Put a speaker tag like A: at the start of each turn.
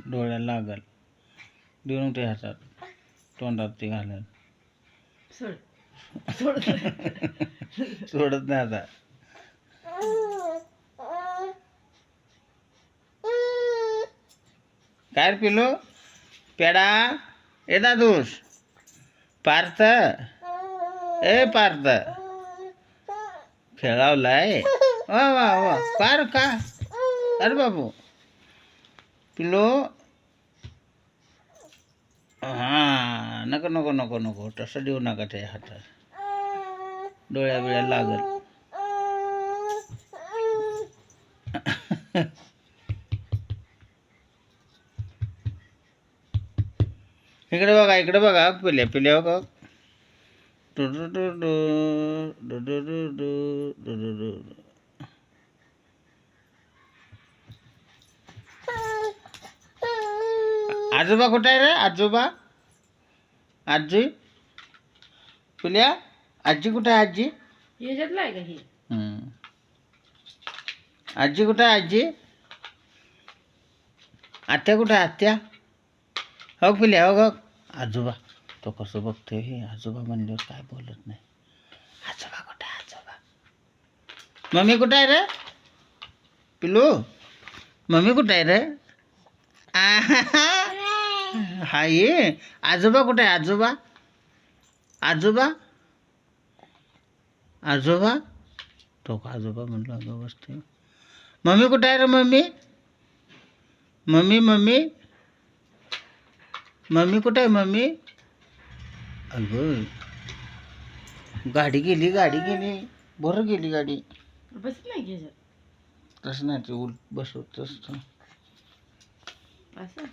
A: डोळ्याला लागल देऊन ते हातात तोंडात ते घालल सोडत नाही आता काय रे पिलू पेडा ए दादूस पार्थ ए पार्थ खेळावलाय वा वा वा पार का अरे बाबू पिलो हा नको नको नको नको तसं देऊ नका ते हातात डोळ्या बिळ्या लागल इकडे बघा पिल्या पिल्या बघा आजोबा कुठे आहे रे आजोबा आजी पिल्या आजी कुठे आहे आजी आजी कुठे आहे आजी आत्या कुठे आहे आत्या हो पिल्या हो आजोबा तो कसं बघतोय हे आजोबा म्हणल्यावर काय बोलत नाही आजोबा कुठे आहे आजोबा मम्मी कुठे आहे रे पिलू मम्मी कुठे आहे रे हा ये आजोबा कुठे आहे आजोबा आजोबा आजोबा तो का आजोबा म्हणलं अगं बसते मम्मी कुठे आहे रे मम्मी मम्मी मम्मी मम्मी कुठे आहे मम्मी अगं गाडी गेली बरं गेली गाडी
B: बस नाही
A: तसं नाही ते उलट बसवत असतं
B: असं